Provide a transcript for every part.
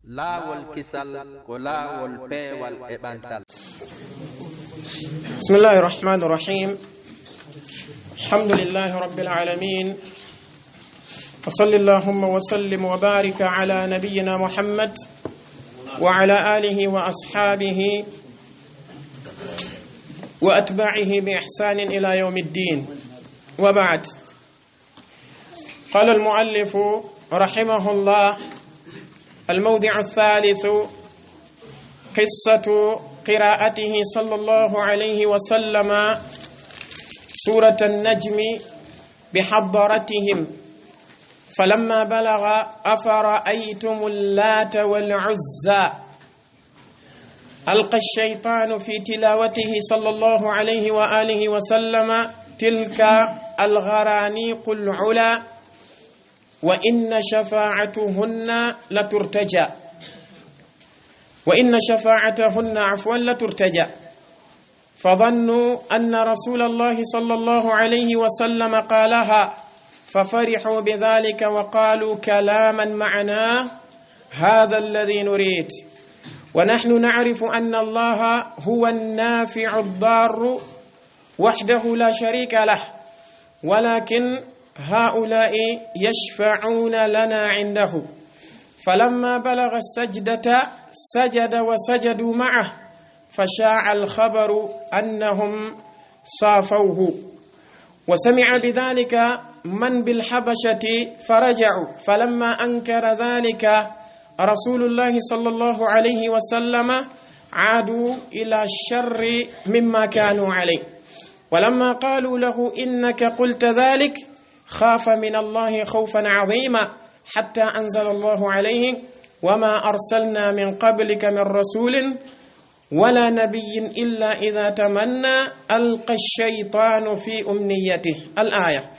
laawol kisal ko laawol peewal e ɓantal. Bismillahir Rahmanir Rahim. Alhamdulillahi Rabbil Alamin. Wa sallallahu wa sallim wa barika ala nabiyyina Muhammad wa ala alihi wa ashabihi wa atba'ihi bi ihsanin ila yawmiddin. Wa ba'd. Qala al-muallif rahimahullah الموضع الثالث قصة قراءته صلى الله عليه وسلم سورة النجم بحضرتهم فلما بلغ أفرأيتم اللات والعزى ألقى الشيطان في تلاوته صلى الله عليه وآله وسلم تلك الغرانيق العلا وإن شفاعتهن لترتجى لترتجى فظنوا أن رسول الله صلى الله عليه وسلم قالها ففرحوا بذلك وقالوا كلاما معناه هذا الذي نريد ونحن نعرف أن الله هو النافع الضار وحده لا شريك له ولكن هؤلاء يشفعون لنا عنده فلما بلغ السجدة سجد وسجدوا معه فشاع الخبر أنهم صافوه وسمع بذلك من بالحبشة فرجعوا فلما أنكر ذلك رسول الله صلى الله عليه وسلم عادوا إلى الشر مما كانوا عليه ولما قالوا له إنك قلت ذلك خاف من الله خوفا عظيما حتى أنزل الله عليه وما أرسلنا من قبلك من رسول ولا نبي إلا إذا تمنى ألقى الشيطان في أمنيته الآية.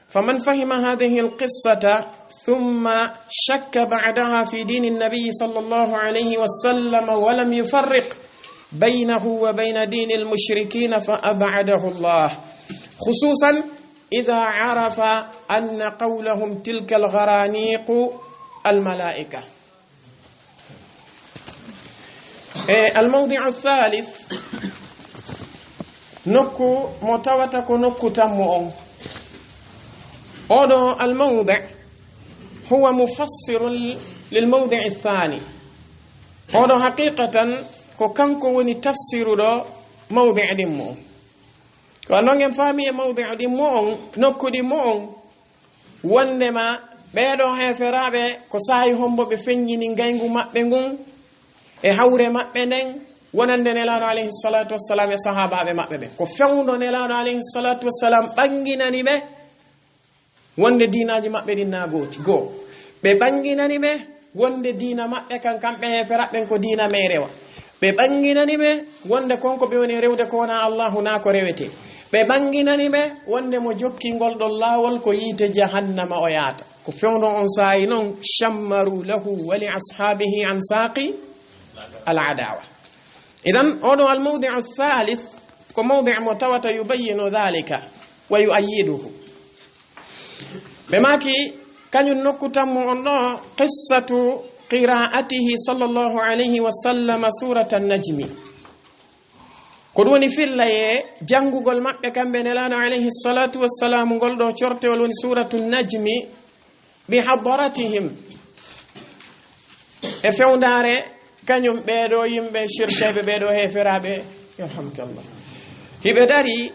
فمن فهم هذه القصة ثم شك بعدها في دين النبي صلى الله عليه وسلم ولم يفرق بينه وبين دين المشركين فأبعده الله خصوصا إذا عرف أن قولهم تلك الغرانيق الملائكة. الموضع الثالث نكو متوتك نكو تمؤ أودو الموضع هو مفسر للموضع الثاني أودو حقيقة كنكو وني تفسير دو موضع دمو ko nongen faami e mawdi'u mu'un nokkudi mu'un wondema ɓeeɗo heferaaɓe ko saayi hombo ɓe feññini ngayngu maɓɓe ngun e hawre maɓɓe nden wonande nelaaɗo alayhi salatu wassalam e sahaabaaɓe maɓɓe ɓe ko fewndo nelaaɗo alayhi salatu wassalam ɓanginani ɓe wonde diinaaji maɓɓe ɗin naa gooti goo ɓe ɓanginani ɓe wonde diina maɓɓe kan kamɓe heferaɓɓen ko diina may rewa ɓe ɓanginani ɓe wonde konko ɓe woni rewde ko wona allahu naa ko rewete ɓe ɓanginani ɓe wonde mo jokki ngol ɗon laawol ko yiite jahannama o yaata ko fewndo on saayi noon chammaru lahu wa li ashabihi an saaqi al adawa. idan oɗo al mawdi'u thalith ko mawdi' mo tawata yubayyinu dhalika wa yu'ayyiduhu ɓe maki kañum nokkutanmo on ɗo qissatu qira'atihi sallallahu alayhi wa sallam surata an-najmi ko ɗum woni fillaye janngugol maɓɓe kamɓe nelaano alayhi salatu wassalam ngol ɗo cortewol woni suratu najmi bi hadaratihim e fewndare kañum ɓeeɗo yimɓe shirkeɓe ɓeeɗo heferaaɓe yarhamukallah hiɓe dari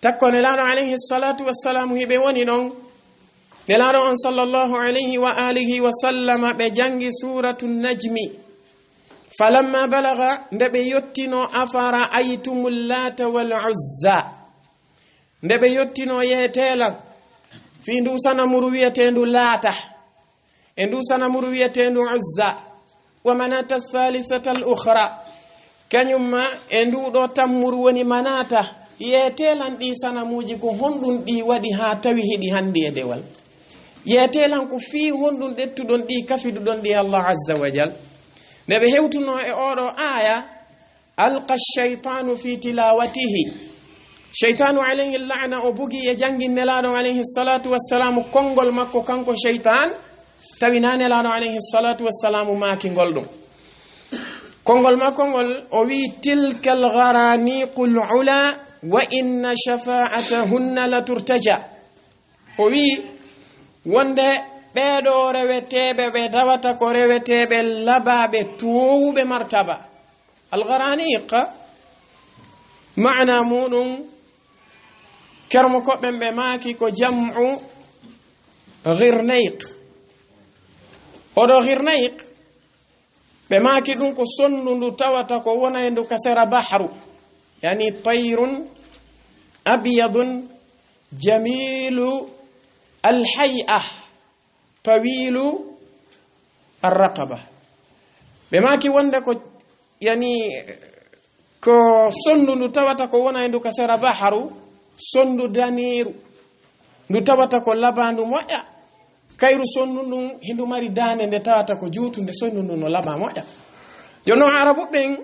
takko nelaano alayhi salatu wassalam hiɓe woni ɗon nelaano on sallallahu alayhi wa alihi wa sallama ɓe jangi suratu najmi falamma balaga nde ɓe yottino afara aytumul lata wal uzza nde ɓe yottino yeetelan fi ndu sanamuru wiyetendu laata e ndu sanamuru wiyetendu uzza wa manata thalithata al ukhra kañumma e nduɗo tammuru woni manata yeetelan ɗi sanamuji ko honɗum ɗi waɗi ha tawi hiɗi handi e dewal yeetelan ko fi honɗum ɗettuɗon ɗi kafiduɗon ɗi Allah azza wa jal nde ɓe hewtuno e oɗo aya alqa shaytanu fi tilawatihi shaytanu alayhi la'na o bugi e jangin nelaɗo alayhi salatu wassalam konngol makko kanko shaytan tawi nane laano alayhi salatu wassalamu maaki ngol ɗum kongol makko ngol o wi tilka algharaniqu lula wa inna shafa'atahunna la turtaja o wi wonde ɓeɗo reweteɓe ɓe tawata ko reweteɓe labaɓe towuɓe martaba algharaniq maana muɗum kermo koɓɓen ɓe maaki ko jam'u ghirnayq oɗo ghirnayq ɓe maaki ɗum ko sondu ndu tawata ko wona e ndu kasera bahru yani tayrun abyadun jamilu alhay'a tawilu arraqaba ɓe maaki wonde ko yani ko sondu ndu tawata ko wona e ndu kasera bahru sondu daniru ndu tawata ko labandu moƴƴa kayru sondu ndun hindu mari dane nde tawata ko juutunde sondu ndun no laba moƴƴa jono arabu ɓen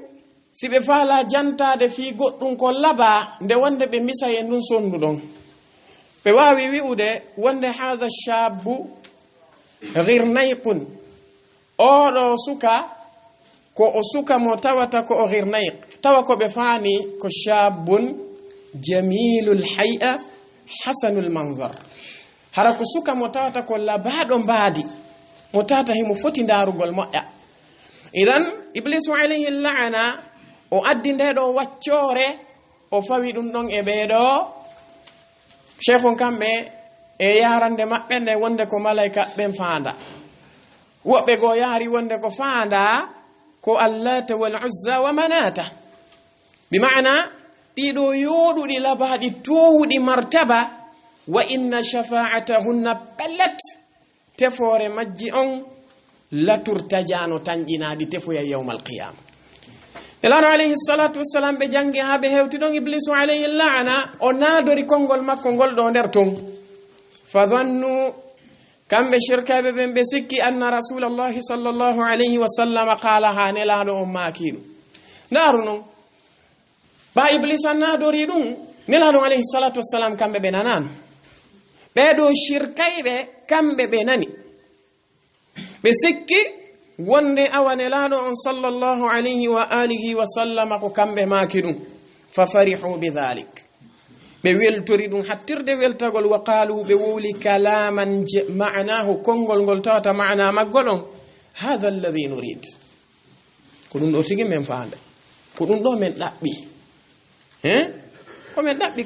si ɓe faala jantade fi goɗɗum ko laba nde wonde ɓe misa e ndun sondu ɗon ɓe wawi wi'ude wonde hadha shabu ghirnayqun oɗo suka ko o suka mo tawata ko o ghirnayq tawa ko ɓe faani ko shabun jamilul hay'a hasanul manzar hara ko suka mo tawata ko labaɗo mbaadi mo tata himo foti ndarugol moƴƴa idan iblisu alayhi la'ana o addi ndeɗo waccore o fawi ɗum ɗon e ɓeeɗo cheikhon kamɓe e yarande maɓɓe nde wonde ko malaika ɓen faanda woɓɓe goo yaari wonde ko faanda ko allata wal uzza wa manata bi maana ɗiɗo yoɗuɗi labaɗi towuɗi martaba wa inna shafa'atahunna pellet tefore majji on laturtajano tanƴinaɗi tefoya yawmal qiyama elano alayhi salatu wassalam ɓe jangi ha ɓe hewti ɗon iblisu alayhi la'ana o naadori konngol makko ngol ɗo nder ton fa dhannu kamɓe shirkaɓe ɓen ɓe sikki anna rasulallahi sallllahu alayhi wa sallam qala ha nelaɗo on maakiɗum ndaru noon ɓa iblisa naadori ɗum nelaɗo alayhi salatu wassalam kamɓe ɓe nanano ɓeɗo shirkayɓe kamɓe ɓe nani ɓe sikki wonde awa nelaɗo on sallllahu alayhi wa alihi wa sallama ko kamɓe maaki ɗum fa farihu bidhalik ɓe weltori ɗum hattirde weltagol wa qalu ɓe wowli kalaman ma'nahu konngol ngol tawata ma'na maggol on hadha alladhi nurid ko ɗum ɗo tigi men faanda ko ɗum ɗo men ɗaɓɓi ko men ɗaɓɓi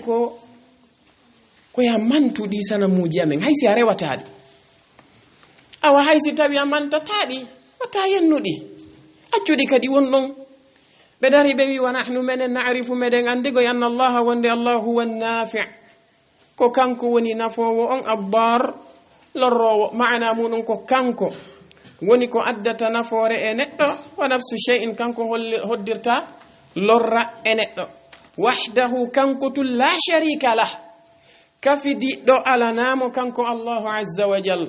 ko ya mantuɗi sanamuji amen haysi a rewataɗi awa haysi tawi a mantataɗi wata yennuɗi accuɗi kadi won ɗon ɓe dari ɓe wi wa nahnu menen na'rifu meɗen andigo anna allaha wonde allah huwa nafi' ko kanko woni nafowo on abbar lorrowo ma'ana muɗum ko kanko woni ko addata nafoore e neɗɗo wa nafsu shay'in kanko hoddirta lorra e neɗɗo wahdahu kanko tul la sharika lah kafidiɗɗo alanamo kanko allahu azza wa jal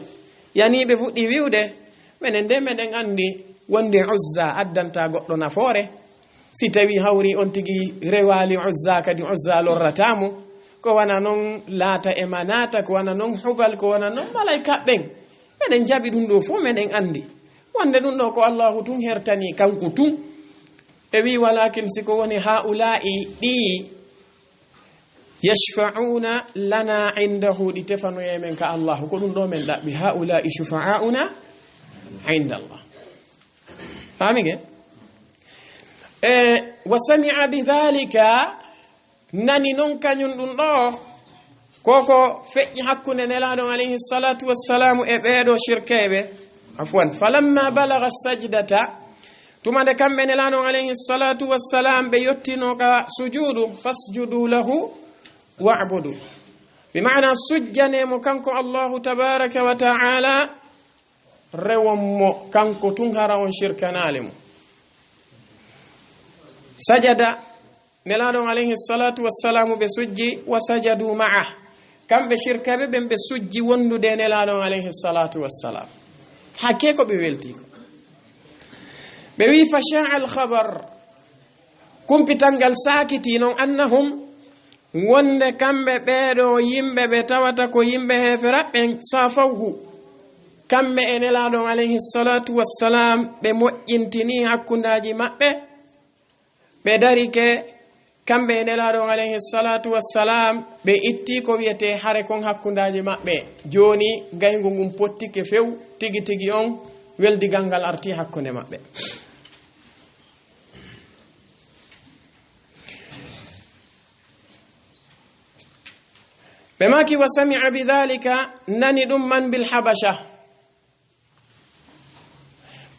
yani ɓe fuɗɗi wiwde menen nde meɗen andi wonde uzza addanta goɗɗo nafoore si tawi hawri on tigi rewali uzza kadi uzza lorratamo ko wana noon laata e manata ko wana noon hubal ko wana noon malaika ɓen meɗen jaɓi ɗum ɗo fof meɗen andi wonde ɗum ɗo ko allahu tun hertani kanko tun e wi walakin siko woni haula'i ɗi yashfa'una lana indahu ɗi tefanoyemen ka allahu ko ɗum ɗo men ɗaɓɓi haula'i shufa'auna inda allah famige wa sami'a bidhalika nani non kañum ɗum ɗo koko feƴƴi hakkunde nelaɗo alayhi salatu wassalamu e ɓeeɗo shirkeɓe afwan falamma balagha sajdata tumande kamɓe nelaɗo alayhi salatu wassalam ɓe yottino ka sujudu fasjudu lahu wa'budu bima'na sujjanemo kanko allahu tabaraka wa ta'ala rewonmo kanko tun hara on shirkanalemo sajada nelaɗon alayhi salatu wassalamu ɓe sujji wa sajadu ma'a kamɓe shirkaɓe ɓen ɓe sujji wondude nelaɗon alayhi salatu wassalam hakke ko ɓe welti ɓe wi fa sha'a al khabar kumpitangal sakiti non annahum wonde kamɓe ɓeeɗo yimɓe ɓe tawata ko yimɓe heferaɓɓen safawhu kamɓe e nelaɗon alayhi salatu wassalam ɓe moƴƴintini hakkundaji maɓɓe ɓe darike kamɓe e nelaɗon alayhi salatu wassalam ɓe itti ko wiyete hare kon hakkundaji maɓɓe joni gaygu ngum pottike few tigi tigi on weldigal ngal arti hakkunde maɓɓe ɓe maki wa sami'a bidhalika nani ɗum man bil habasha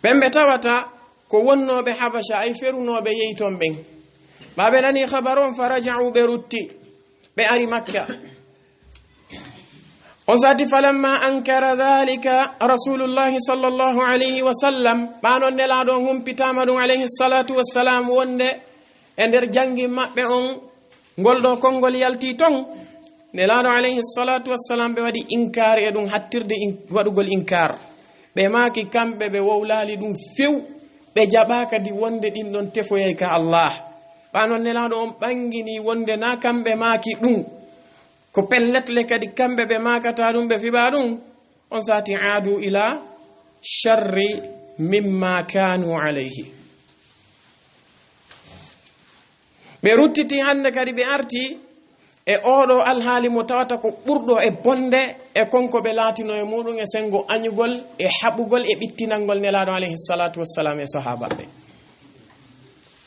ɓen ɓe tawata ko wonnoɓe habasha ay ferunoɓe yeyton ɓen ɓaɓe nani habaron fa raja'u ɓe rutti ɓe ari makka o sati falamma ankara dhalika rasulullahi sallallahu alayhi wa sallam ɓanon nelaɗon humpitama ɗum alayhi salatu wassalam wonde e nder jangi maɓɓe on ngolɗo konngol yalti ton nelaɗo alayhi salatu wassalam ɓe waɗi inkar e ɗum hattirde waɗugol inkar ɓe maki kamɓe ɓe wowlali ɗum few ɓe jaɓa kadi wonde ɗin ɗon tefoyay ka Allah ɓanon nelaɗo on ɓangini wonde na kamɓe maki ɗum ko pelletle kadi kamɓe ɓe makata ɗum ɓe fiɓa ɗum on sati aadu ila sharri mimma kanu alayhi ɓe ruttiti hande kadi ɓe arti e oɗo alhaali mo tawata ko ɓurɗo e bonde e konko ɓe laatino e muɗum e sengo añugol e haɓugol e ɓittinalngol nelaɗo alayhi salatu wassalam e sahabaɓe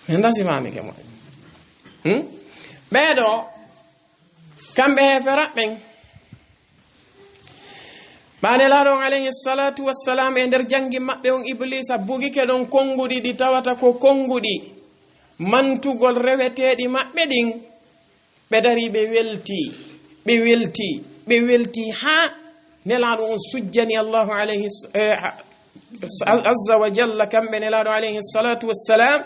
min dasimamike mo ɓeeɗo kamɓe heferaɓɓen ɓanelaɗon alayhi salatu wassalam e nder jangi maɓɓe on iblisa bugike ɗon konguɗi ɗi tawata ko konguɗi mantugol reweteɗi maɓɓe ɗin ɓe dari ɓe welti ha nelaɗo on sujjani Allahu alayhi azza wa jalla kamɓe nelaɗo alayhi salatu wassalam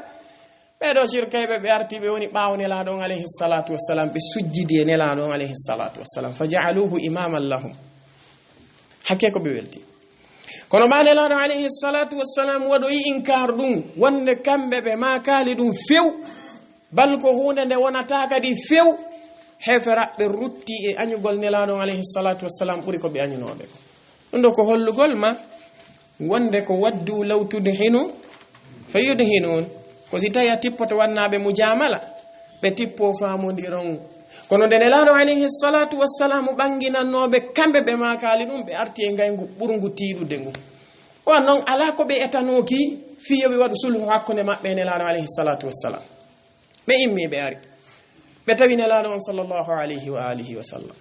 ɓeɗo shirkayɓe ɓe arti ɓe woni ɓaawo nelaɗo on alayhi salatu wassalam ɓe sujjidi e nelaɗo on alayhi salatu wassalam fa ja'aluhu imaman lahum hakke ko ɓe welti kono ma nelaɗo alayhi salatu wassalam waɗoyi inkar ɗum wonde kamɓe ɓe makali ɗum few bal ko hunde nde wonata kadi few heferaɓe rutti e añugol nelaɗo alayhi salatu wassalam ɓuri ko ɓe añunoɓe ko ɗum ɗo ko hollugol ma wonde ko waddu law tudhinu fa yudhinun ko si tawi a tippoto wannaɓe mujamala ɓe tippo famodiron kono nde nelaɗo alayhi salatu wassalam ɓanginannoɓe kamɓe ɓe makali ɗum ɓe arti e ngaygu ɓurgu tiɗude ngu o noon ala ko ɓe etanoki fiyoɓe waɗu sulhu hakkude maɓɓe e nelaɗo alayhi salatu wassalam ɓe immi ɓe ari ɓe tawi nelaɗo on sallllahu alayhi wa alihi wa sallam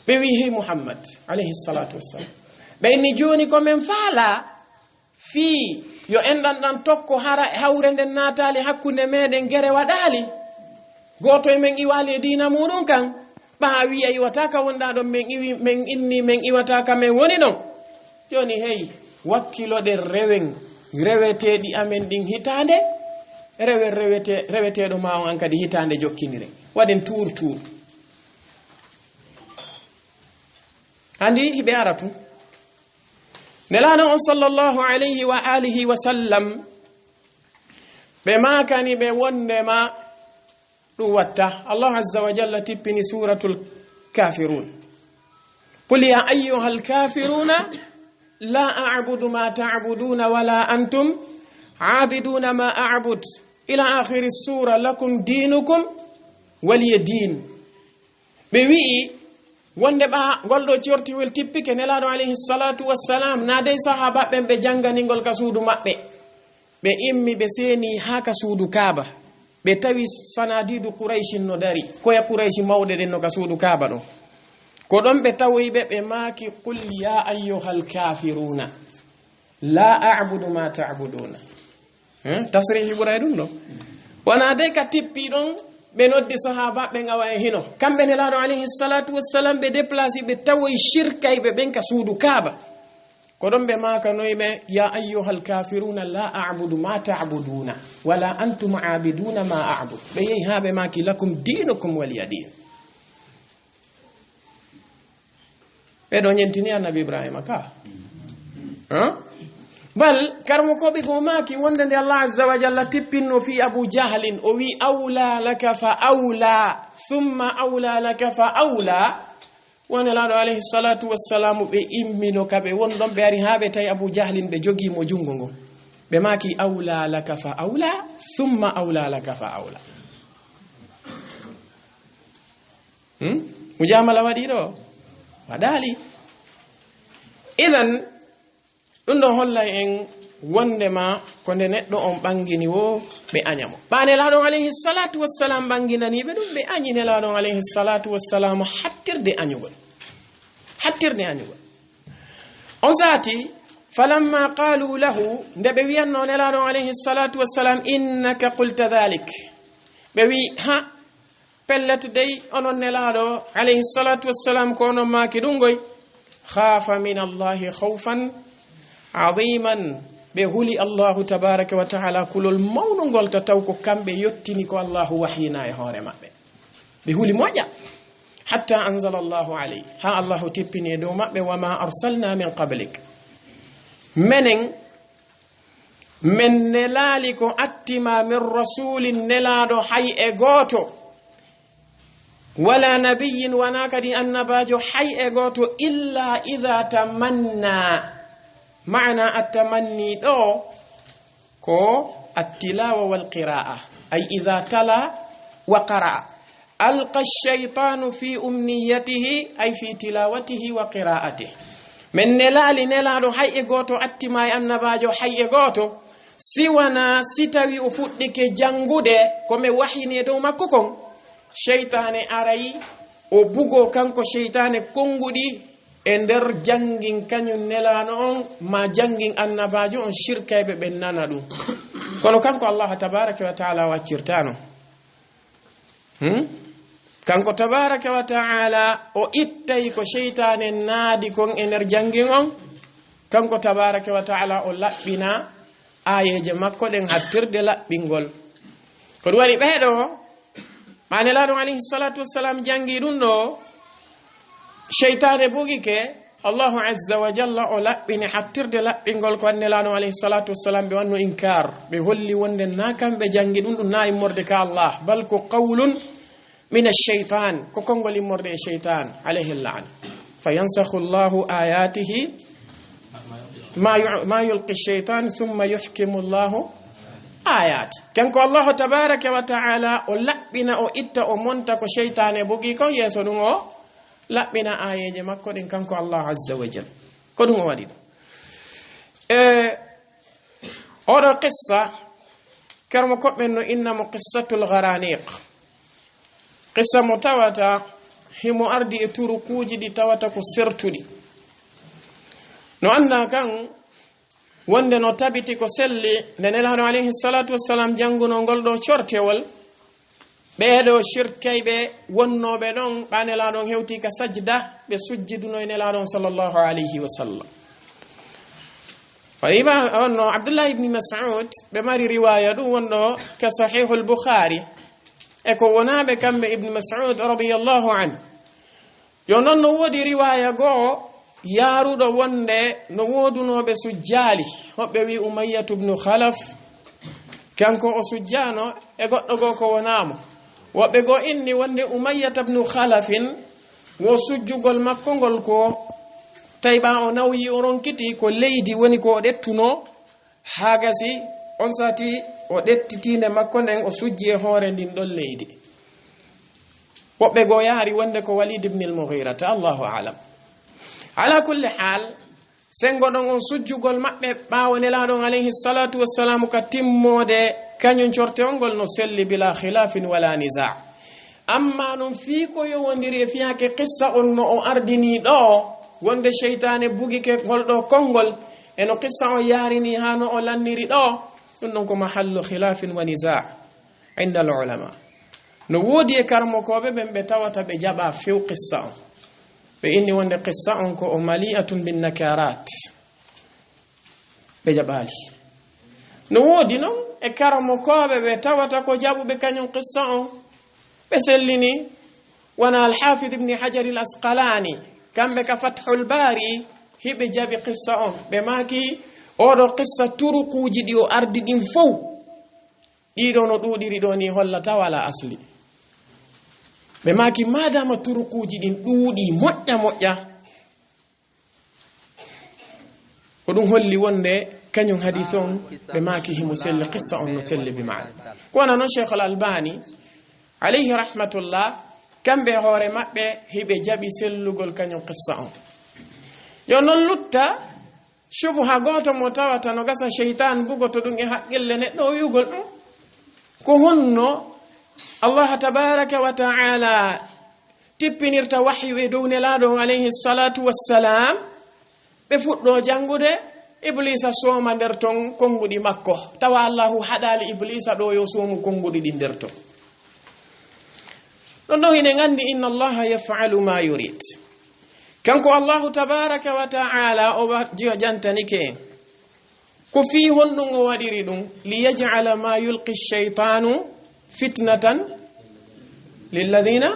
ɓe wi hey Muhammad alayhi salatu wassalam ɓe inni joni komin faala fii yo enɗan ɗan tokko hawre nden natali hakkude meɗen gere waɗali goto e men iwali e dina muɗum kan ɓa wiya iwataka wonɗa ɗon men inni men iwataka men woni ɗon joni hey wakkiloɗe reweteɗi amen ɗin hitande reweteɗo ma on an kadi hitande jokkinire waɗen tour andi hiɓe ara tu nelaɗo on sallllahu alayhi wa alihi wa sallam ɓe makani ɓe wondema ɗum watta Allah azza wa jalla tippini suratul kafirun qul ya ayyuha alkafiruna la a'budu ma ta'buduna wala antum abiduna ma a'bud ila akhiri sura lakum dinukum waliya din ɓe wi'i wonde ɓa golɗo cortiwel tippike nelaɗo alayhi salatu wassalam na dey sahabaɓen ɓe janganigol ka suudu maɓɓe ɓe immi ɓe seeni ha ka suudu kaaba ɓe tawi sanadidu quraishin no dari koya quraishi mawɗe ɗen no ka suudu kaaba ɗon ko ɗon ɓe tawoyiɓe ɓe maaki qul ya ayyuhal kafiruna la a'budu ma ta'buduna tasrihi ɓuray ɗum ɗo wona dey ka tippi ɗon ɓe noddi sahabaɓe ngawa e hino kamɓe nelaɗo alayhi salatu wassalam ɓe déplacé ɓe tawoyi shirkayɓe ɓen ka suudu kaaba ko ɗon ɓe makanoyɓe ya ayyuhal kafiruna la a'budu ma ta'buduna wala antum abiduna ma a'bud ɓe yehi ha ɓe maki lakum dinukum waliya din ɓeɗo ñentini annabi ibrahima ka bal karmo koɓe ko maki wonde nde Allah azza wa jalla tippinno fi abu jahlin o wi awla laka fa awla thumma awla laka fa awla wona laado alayhi salatu wassalam be immino kabe won don be ari habe tay Abu Jahlin be jogi mo jungo ngo be maki awla laka fa awla thumma awla laka fa awla mujamala wadi do wadali idan dum do holla en wondema ko nde neddo on bangini wo be anyamo bane laado alayhi salatu wassalam banginani be dum be anyine laado alayhi salatu wassalam hattirde anyugol on zati falamma qalu lahu ndabe wiyanno laado alayhi salatu wassalam innaka qulta dhalik be wi ha pellet dey onon laado alayhi salatu wassalam ko non maki dungoy khafa min allahi khawfan aziman be huli Allahu tabaraka wa ta'ala kulol mawnugol taw ko kambe yottini ko Allahu wahyina e hore mabbe be huli moja hatta anzala Allahu alayhi ha Allahu tippini do mabbe wama arsalna min qablik men nelali ko attima min rasulin nelado hay e goto wala nabiyyin wana kadi annabajo hay e goto illa idha tamanna معنى التمني دو كو التلاوة والقراءة أي إذا تلا وقرأ ألقى الشيطان في أمنيته أي في تلاوته وقراءته من نلال حي إغوتو أتماي النباجو حي إغوتو سيوانا ستوي أفوتك جنغودة كم وحيني دو مكوكم شيطان أرأي وبوغو كانكو شيطان كونغودي ender jangin kanyun nelano on ma jangin annabajo on shirkaybe ben nana dum kono kanko Allah tabaaraka wa ta'ala waccirtano kanko tabaaraka wa ta'ala o ittay ko shaytane naadi kon ender jangin on kanko tabaaraka wa ta'ala o labbina ayeje makko den hattirde labbingol ko wari beedo manelado alayhi salatu wassalam jangi dum do shaytane bugi ke Allahu azza wa jalla o labbini hattirde labbingol ko annelano alayhi salatu wassalam be wanno inkar be holli wonde na kambe jangi dum na immorde ka Allah bal ko qawlun min ash-shaytan ko kongol immorde e shaytan alayhi al'an fayansakhu Allahu ayatihi ma yulqi ash-shaytan thumma yuhkimu Allahu ayat kanko Allah tabaaraka wa ta'ala o labbina o itta o monta ko shaytane bugi ko yeso dum o labbina ayeje makko den kanko Allah azza wa jalla ko dum wadi odo qissa karmo ko benno innamu qissatul gharaniq qissa mutawata himo ardi e turukuji di tawata ko sertudi no anna kan wonde no tabiti ko selli nenelano alayhi salatu wassalam janguno goldo cortewol beedo shirkaybe wonnobe don banela don hewti ka sajda be sujjiduno inela don sallallahu alayhi wa sallam fariba onno Abdullah ibn Mas'ud be mari riwaya dum wonno ka sahih al-Bukhari e ko wonabe kambe ibn Mas'ud radiyallahu an yo non no wodi riwaya go yarudo wonde no wodunobe sujjali hobbe wi Umayyah ibn Khalaf kanko o sujjano e goddo go ko wonamo wobbe go inni wonde Umayyah ibn Khalafin wo sujjugol makko gol ko tayba o nawyi o ronkiti ko leydi woni ko dettuno hagasi on sati o dettitinde makko nden o sujji e hoore ndin don leydi wobbe go yaari wonde ko Walid ibn al-Mughira ta Allahu a'lam ala kulli hal sengo don on sujjugol mabbe baawo nelaadon alayhi salatu wassalamu ka timmode kanyon corte ongol no selli bila khilafin wala niza amma non fi ko yo wondiri fi hake qissa on no o ardini do wonde shaytane bugi ke goldo kongol eno qissa o yarini hano o lanniri do dum non ko mahallu khilafin wa niza inda al ulama no wodi e karmo ko be tawata be jaba fi qissa on be inni wonde qissa on ko o mali'atun bin nakarat be jabali no wodi non e karamo kobe be tawata ko jabube kanyum qissa on be sellini wana al-Hafidh ibn Hajar al-Asqalani kambe ka Fathul Bari hibe jabi qissa on be maki odo qissa turukuji di o ardi din fow dido no dudiri do ni hollata wala asli ɓe maki madama turukuji ɗin ɗuuɗi moƴƴa ko ɗum holli wonde kañum hadith on ɓe maki himo selli qissa on no selli bi maana ko wana noon cheikh al albani alayhi rahmatullah kamɓe hoore maɓɓe hiɓe jaɓi sellugol kañum qissa on yo noon lutta subha goto mo tawata no gasa sheytan bugoto ɗum e haqqille neɗɗo o yugol ɗum ko honno Allah tabaraka wa ta'ala tippinirta wahyu e dow nelaɗo alayhi salatu wassalam ɓe fuɗɗo jangude iblisa sooma nder ton konguɗi makko tawa allahu haɗali iblisa ɗo yo soomu konguɗi ɗi nder ton ɗon ɗo ine gandi inna allaha yafalu ma yurid kanko allahu tabaraka wa ta'ala o jantanike en ko fi honɗum o waɗiri ɗum liyaj'ala ma yulqi shaytanu fitnatan lilladina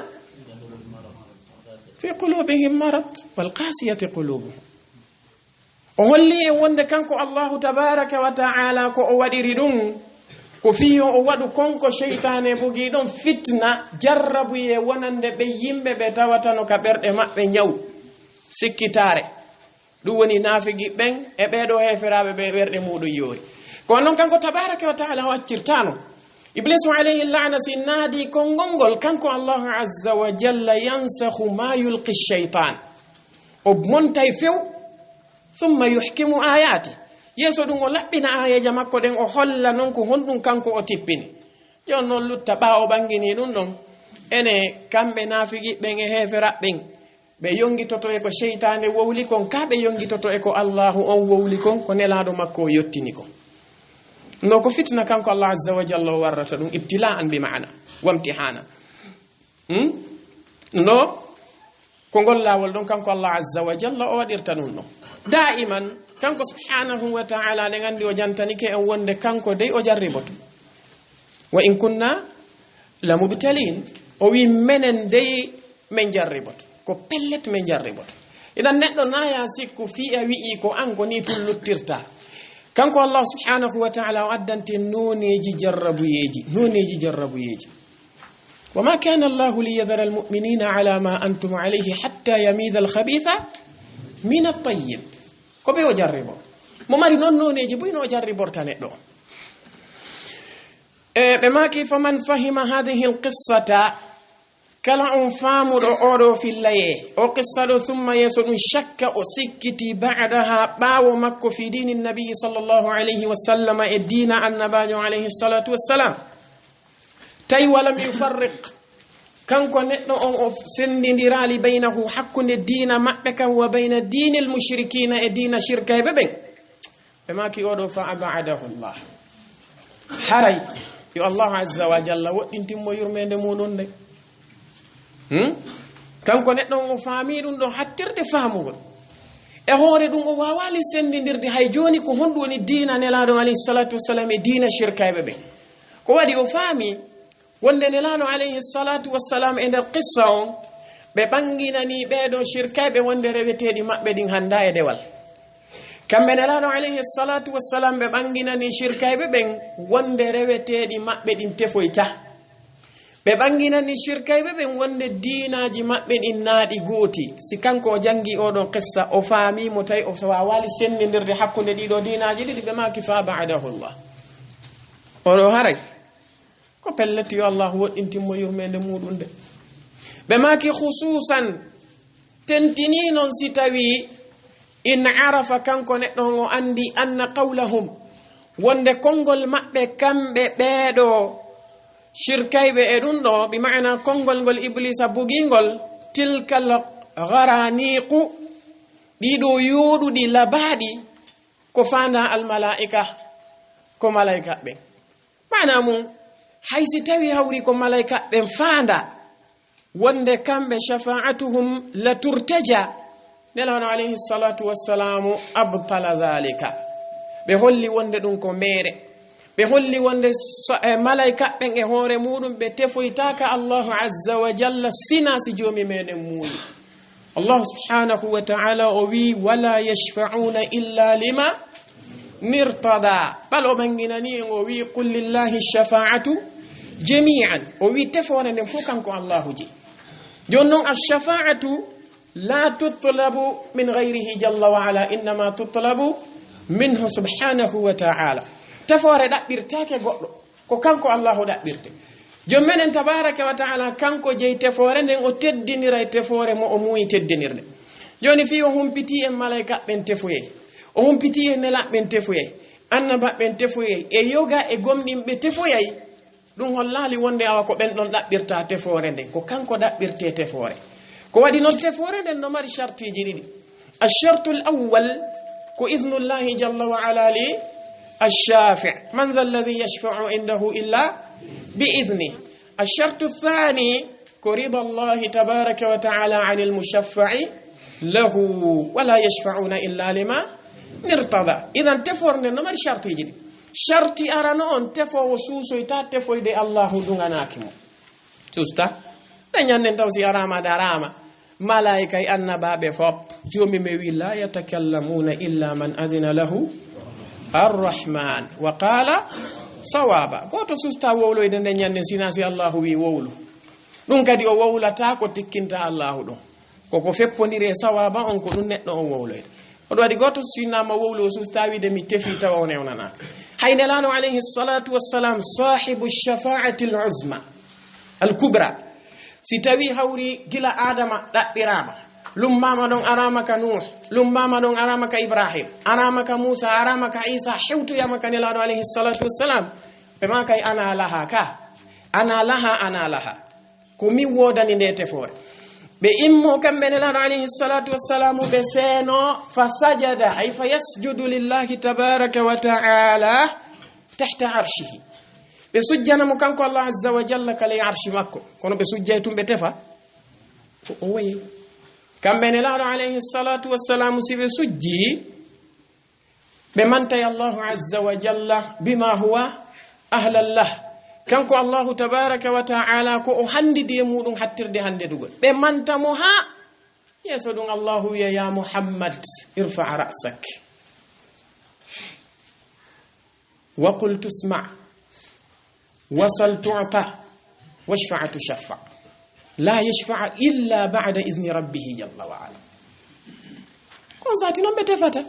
fi qulubihim marad wal qasiyati qulubuhum o holli en wonde kanko allahu tabaraka wa ta'ala ko o waɗiri ɗum ko fiyo o waɗu konko sheytane bugi ɗon fitna jarrabuye wonande ɓe yimɓe ɓe tawatano ka ɓerɗe maɓɓe ñaw sikkitare ɗum woni naafigi ɓen e ɓeɗo heferaɓe ɓe ɓerɗe muɗum yoori kono noon kanko tabaraka wa ta'ala o accirtano iblisu alayhi la'na si naadi kongolngol kanko allahu azza wa jalla yansahu ma yulqi shaytan o montay few thumma yuhkimu ayati yeso ɗum o laɓɓina ayaja makko ɗen o holla noon ko honɗum kanko o tippini jon noon lutta ɓawo ɓangini ɗum ɗon ene kamɓe naafigi ɓen e heferaɓɓen ɓe yongitoto e ko sheytane wowli kon ka ɓe yongitoto e ko allahu on wowli kon ko nelaɗo makko o yettini kon no ko fitna kanko allah azza wa jalla o warrata ɗum ibtila'an bi ma'ana wamtihana no ko ngol lawol ɗon kanko allah azza wa jalla o waɗirta ɗum ɗon da'iman kanko subhanahu wa ta'ala nde gandi o jantanike en wonde kanko dey o jarriboto wa in kunna la mubtalin o wi menen dey min jarriboto ko pellet min jarriboto idan neɗɗo naya sikku fi'a wi'i ko an ko ni tulluttirta kanko allah subhanahu wa ta'ala o addante noneji jarrabuyeji وما كان الله ليذر المؤمنين على ما أنتم عليه حتى يميز الخبيث من الطيب ko ɓe o jarribo mo mari noon noneji boyno o jarriborta neɗɗo ɓe maki faman fahima hadihi alqissata kala on faamuɗo oɗo fillaye o qissa ɗo thumma yeeso ɗum shakka o sikkiti ba'daha ɓaawo makko fi dini nabiyi sallllahu alayhi wa sallam e dina annabajo alayhi salatu wassalam tawi walam yufarriq kanko neɗɗo on o sendidirali baynahu hakkunde dina maɓɓe kan wa bayna dinil mushrikina e dina shirkayɓe ɓen ɓe maki oɗo fa abadahu llah haray yo allahu azza wa jalla woɗɗintinmo yurmede muɗum nde kanko neɗɗo on o faami ɗum ɗo hattirde faamugol e hoore ɗum o wawali sendidirde hay joni ko honɗum woni dina nelaɗo alayhi salatu wassalam e dina shirkayɓe ɓen ko waɗi o faami wonde nelaɗo alayhi salatu wassalam e nder qissa on ɓe ɓanginani ɓeɗo shirkayɓe wonde reweteɗi maɓɓe ɗin handa e dewal kamɓe nelaɗo alayhi salatu wassalam ɓe ɓanginani shirkayɓe ɓen wonde reweteɗi maɓɓe ɗin tefoyta ɓe ɓanginani shirkayɓe ɓen wonde dinaji maɓɓe ɗin naaɗi gooti si kanko o jangi oɗon qissa o faamimo tawi o wawali sendidirde hakkude ɗiɗo dinaji ɗiɗi ɓe maki fa ba'dahu llah oɗo haray ko pelleti yo allah woɗɗintinmo yurmede muɗum nde ɓe maki khususan tentini noon si tawi in arafa kanko neɗɗo o andi anna qawlahum wonde konngol maɓɓe kamɓe ɓeeɗo shirkayɓe e ɗum ɗo bi ma'ana konngol ngol iblisa bugingol tilkal gharaniqu ɗiɗo yoɗuɗi labaɗi ko fanda al malaika ko malaika ɓe mana mum haysi tawi hawri ko malaika ɓen fanda wonde kamɓe shafa'atuhum la turtaja nelaɗo alayhi salatu wassalamu abtala dhalika ɓe holli wonde ɗum ko mere ɓe holli wonde malaika ɓen e hoore muɗum ɓe tefoytaka allahu azza wa jalla sina si jomi meɗen muuyi allahu subhanahu wa ta'ala o wi wala yashfa'una illa lima nirtada bal o ɓanginani en o wi qul lillahi shafa'atu jami'an o wi tefore nden fof kanko allahu ji jonnon ash-shafa'atu la tutlabu min ghayrihi jalla wa ala innama tutlabu minhu subhanahu wa ta'ala tefore dabbirtake goddo ko kanko Allahu dabbirte jommenen tabaraka wa ta'ala kanko jeyi tefore nden o teddinira tefore mo o muyi teddinirde joni fi o humpiti en malaika ben tefoye o humpiti en nelabben tefoye annaba ben tefoye e yoga e gomdimbe tefoyay dum hollali wonde awa ko ben don dabbirta tefore nden ko kanko dabbirte tefore ko wadi non tefore nden no mari shartiji didi ash-shartu al-awwal ko idhnullahi jalla wa ala li ash-shafi' man dha alladhi yashfa'u indahu illa bi'idhnihi ash-shartu ath-thani ko ridha Allah tabaraka wa ta'ala 'anil mushaffa'i lahu wa la yashfa'una illa lima irtada idan tefore nden no mari shartiji didi sharti arano on tefo suuso ita tefoyde Allahu dunganaki mo susta dañannen taw si arama darama malaika e annababe fop jomi me wi la yatakallamuna illa man adina lahu arrahman wa qala sawaba goto susta wowloyde nde ñannen sinasi Allahu wi wowlu dum kadi o wowlata ko tikkinta Allahu dum koko feppondire sawaba on ko dum neddo on wowloyde odo wadi goto sinama wowlo susta wi de mi tefi taw on ewnana hayne lano alayhi salatu wassalam sahibu ash-shafa'ati al-uzma al-kubra si tawi hawri gila adama dabbirama lummama don arama ka nuh lummama don arama ka ibrahim arama ka musa arama ka isa hewtu yama kan lano alayhi salatu wassalam be ma kay ana laha ko mi wodani nde tefore be immo kambe lano alayhi salatu wassalam be seno fasajada ay fayasjudu lillahi tabaraka wa ta'ala tahta arshihi be sujjana mo kanko Allah azza wa jalla kala arshi makko kono be sujjay tumbe tefa o wayi kambe lano alayhi salatu wassalam sibe sujji be manta Allah azza wa jalla bima huwa ahlallah kanko Allah tabaraka wa ta'ala ko o handidi mudum hattirde hande dugol be manta mo ha yeso dum Allah ya Muhammad irfa ra'sak wa qul tusma' وصل تعطى واشفع تشفع لا يشفع إلا بعد إذن ربه جل وعلا كون ساتي نون بتفتا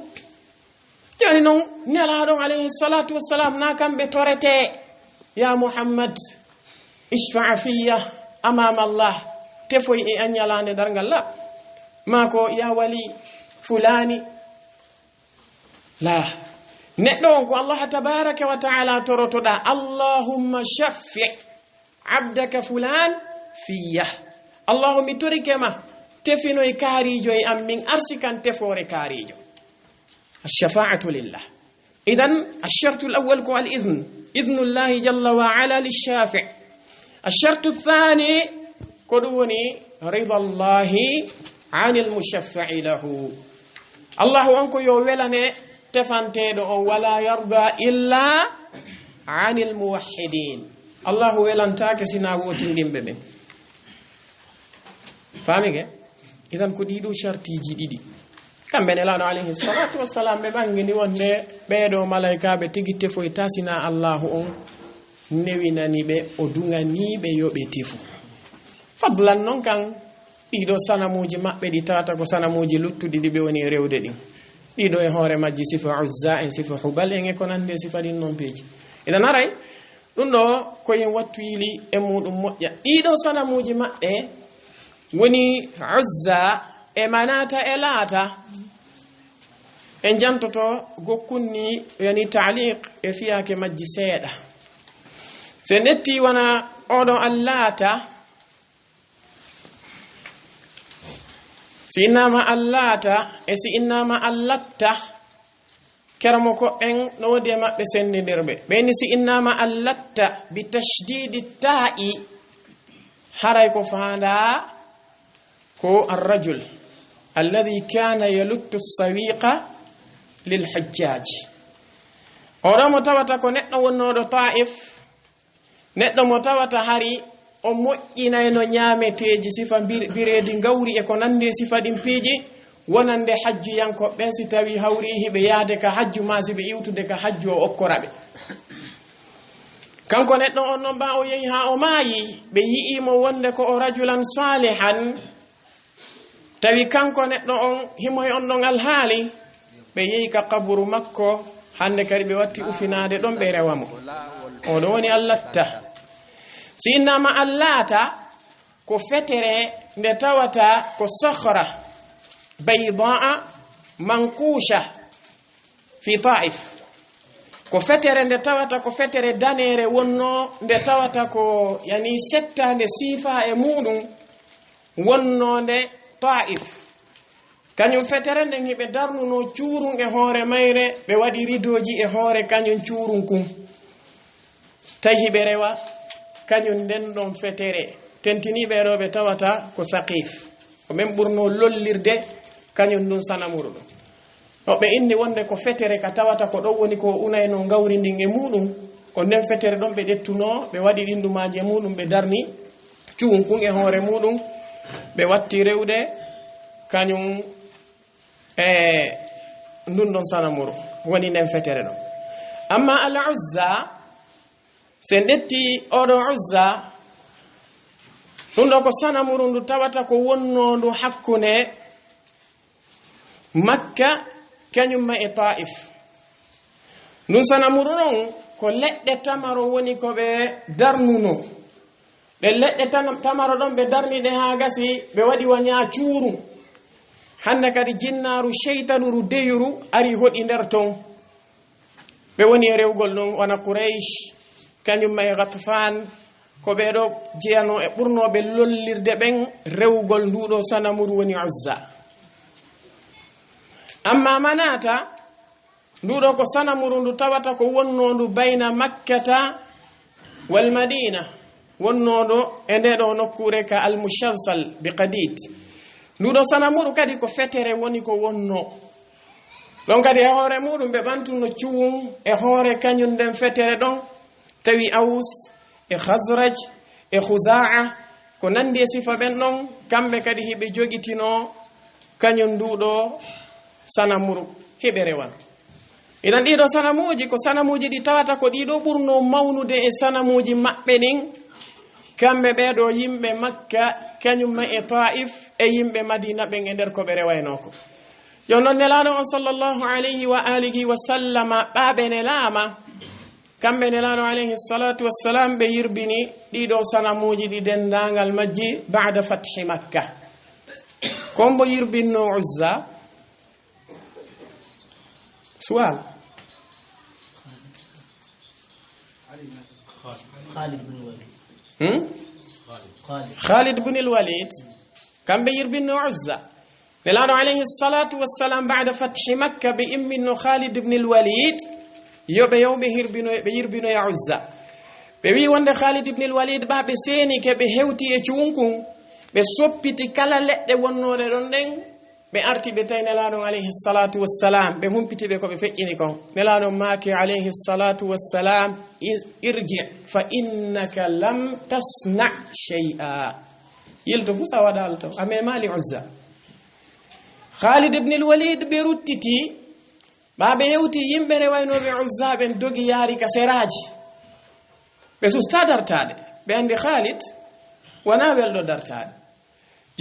جاني نون نلا عليه الصلاة والسلام ناكم بتورتي يا محمد اشفع فيا أمام الله تفوي أن يلان درنگ الله ماكو يا ولي فلاني لا neddo ko Allah tabaraka wa ta'ala torotoda Allahumma shaffi' abdaka fulan fiyya Allahumma turikema tefino e karijo e am min arsikan tefore karijo ash-shafa'atu lillah idan ash-shartu al-awwal ko al-idhn idhnu Allah jalla wa ala lish-shafi' ash-shartu ath-thani ko doni ridha Allah 'anil mushaffa'i lahu Allah onko yo welane tefantedo o wala yarda illa anil muwahhidin Allah welantake sina wotindimbe be famige idan ko dido shartiji didi kambe ne lano alayhi salatu wassalam be bangini wonde beedo malaika be tigi tefo tasina Allah on newinani be o dungani be yobe tefu fadlan non kan dido sanamuji mabbe di tata ko sanamuji luttudi di be woni rewde din dido e hore majji sifa uzza en sifa hubal en e konande sifa din non peji ina naray dum do ko yen wattu yili e mudum mojja dido sanamuji mabbe woni uzza e manata e lata en jantoto gokkunni yani ta'liq e fiyake majji seeda se netti wana odo allata si innama allata e si innama allatta keramo ko en no wodi mabbe sendidirbe be ni si innama allatta bi tashdidi ta'i haray ko faanda ko ar-rajul alladhi kana yaluttu as-sawiqa lil hajjaj ora mo tawata ko neddo wonnodo ta'if neddo mo tawata hari o moƴƴinay no ñaameteeji sifa bireedi ngawri e ko nande sifa ɗin piiji wonande hajju yanko ɓen si tawi hawri hiɓe yaade ka hajju ma si ɓe iwtude ka hajju o okkoraɓe kanko neɗɗo on non ba o yehi ha o maayi ɓe yi'imo wonde ko o rajulan salihan tawi kanko neɗɗo on himoy on ɗon alhaali ɓe yehi ka kaburu makko hande kadi ɓe watti ufinade ɗon ɓe rewamo oɗo woni allatta si innama allata ko fetere nde tawata ko sohra baydaa mankusha fi taif ko fetere nde tawata ko fetere danere wonno nde tawata ko yani settande sifa e muɗum wonnode taif kañum fetere nden hiɓe darnuno cuurun e hoore mayre ɓe waɗi ridoji e hoore kañum cuurun kum tawi hiɓe rewa kañum nden ɗon fetere tentiniɓe rewɓe tawata ko saqif ko men ɓurno lollirde kañum ɗum sanamuru ɗum no ɓe inni wonde ko fetere ka tawata ko ɗon woni ko unayno gawri ndin e muɗum ko nden fetere ɗon ɓe ƴettuno ɓe waɗi ɗindumaji muɗum ɓe darni cuun kun e hoore muɗum ɓe watti rewde kañum e ndun ɗon sanamuru woni nden fetere ɗon amma al uzza sen ɗetti oɗo uzza ɗum ɗo ko sanamuru ndu tawata ko wonnondu hakkunde makka kañumma e taif ɗum sanamuru noon ko leɗɗe tamaro woni ko ɓe darnuno ɗe leɗɗe tamaro ɗon ɓe darniɗe ha gasi ɓe waɗi waña cuuru hande kadi jinnaru cheytanuru deyuru ari hoɗi nder ton ɓe woni e rewgol ɗum wona Quraysh kañumma e Ghatfan ko ɓeɗo jeyano e ɓurnoɓe lollirde ɓen rewgol nduɗo sanamuru woni Uzza amma manata nduɗo ko sanamuru ndu tawata ko wonnondu bayna makkata wal madina wonnoɗo e ndeɗo nokkure ka al mushalsal bi qadid nduɗo sanamuru kadi ko fetere woni ko wonno ɗon kadi e hoore muɗum ɓe ɓantuno cuwum e hoore kañum nden fetere ɗon tawi Aus e Khazraj e Khuzaa ko nandi e sifa ɓen ɗon kamɓe kadi hiɓe jogitino kañum nduɗo sanamuru hiɓe rewan idan ɗiɗo sanamuji ko sanamuji ɗi tawata ko ɗiɗo ɓurno mawnude e sanamuji maɓɓe ɗin kamɓe ɓeɗo yimɓe Makka kañumma e Taif e yimɓe Madina ɓen e nder ko ɓe rewaynoko jonnon nelaɗo on sallallahu alayhi wa alihi wa sallama ɓaɓe nelama kamɓe nelaɗo alayhi salatu wassalam ɓe yirbini ɗiɗo sanamuji ɗi dendagal majji ba'da fathi Makka kombo yirbinno Uzza sual Khalid bin al-Walid kamɓe yirbinno Uzza nelaɗo alayhi salatu wassalam ba'da fathi Makka ɓe imminno Khalid bin al-Walid yoɓe yawɓe yirbino ya Uzza ɓe wi wonde Khalid ibn al-Walid ba ɓe seeni ke ɓe hewti e cuunkun ɓe soppiti kala leɗɗe wonnode ɗon ɗen ɓe arti ɓe tawi nelaɗon alayhi salatu wassalam ɓe humpiti ɓe ko ɓe feƴƴini kon nelaɗon maaki alayhi salatu wassalam irji fa innaka lam tasna shay'a yilto fu sa waɗa alto a memali Uzza Khalid ibn al-Walid ɓe ruttiti ɓaɓe yewti yimɓe rewaynoɓe Uzza ɓen dogi yaari ka seraji ɓe susta dartade ɓe andi Khalid wona welɗo dartade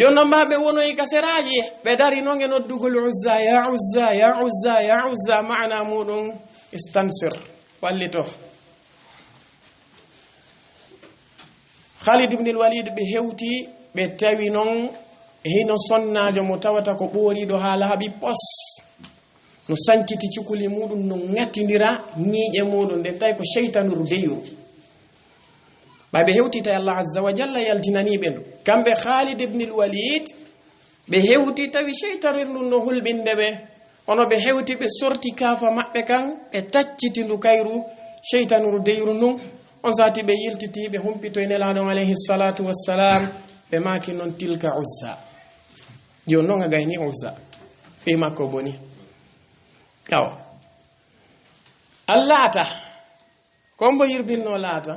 jonnon mbaɓe wonoyi ka seraji ɓe dari noon e noddugol Uzza ya Uzza ya Uzza ya Uzza maana muɗum istansir wallito Khalid ibn al-Walid ɓe hewti ɓe tawi noon hino sonnajo mo tawata ko ɓoriɗo ha laaɓi pos no sanciti cukuli muɗum no ŋattidira ñiiƴe muɗum nden tawi ko cheytanuru deyuru ɓaɓe hewtita Allah azza wa jalla yaltinaniɓe ndu kamɓe Khalid ibn al-Walid ɓe hewti tawi cheytanirndu no hulɓinde ɓe ono ɓe hewti ɓe sorti kaafa maɓɓe kan ɓe tacciti ndu kayru cheytanuru deyru ndun on sati ɓe yiltiti ɓe humpito e nelaɗon alayhi salatu wassalam ɓe maki noon tilka Uzza joni noon a gayni Uzza fi makko boni yaw allata kombo yirbinno laata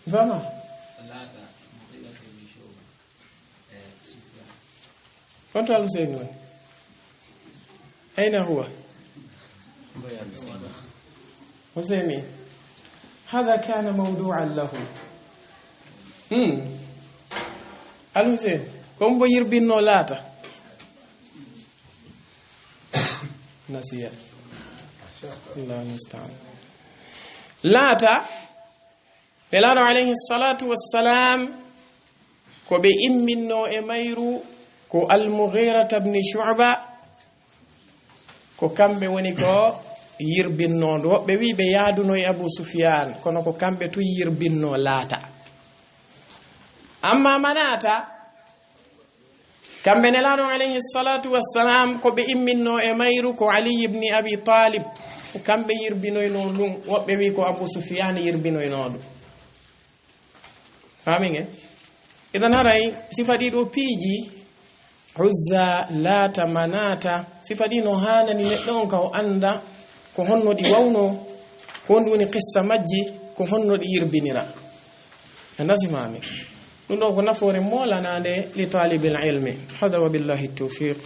Vraiment فانت على حسين أين هو حسين هذا كان موضوعا له الحسين كم بير بينو لاتا نسيا الله المستعان لاتا بلال عليه الصلاة والسلام كو بإمنو إميرو كو المغيرة بن شعبة كو كامبي وني كو يربينو دو بي بيادونو أبو سفيان كونو كو كامبي تو يربينو لاتا أما مناتا كامبي نلانو عليه الصلاة والسلام كو بإمنو إميرو كو علي بن أبي طالب كو كامبي يربينو ينون وبي كو أبو سفيان يربينو ينون فاهمين إذن هراي سفادي دو بيجي عزة لاتا مناتا سفادي نو هانا ني ندون كو أندا ko honno di wawno ko woni qissa majji ko honno di yirbinira andazimami dum do ko nafoore molanande li talibil ilmi hada wa billahi tawfiq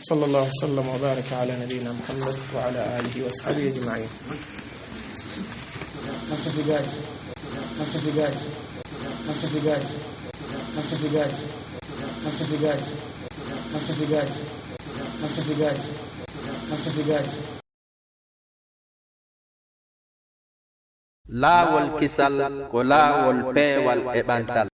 sallallahu alaihi wasallam wa baraka ala nabiyyina muhammad wa ala alihi wa sahbihi ajma'in laawol kisal ko laawol peewal e ɓantal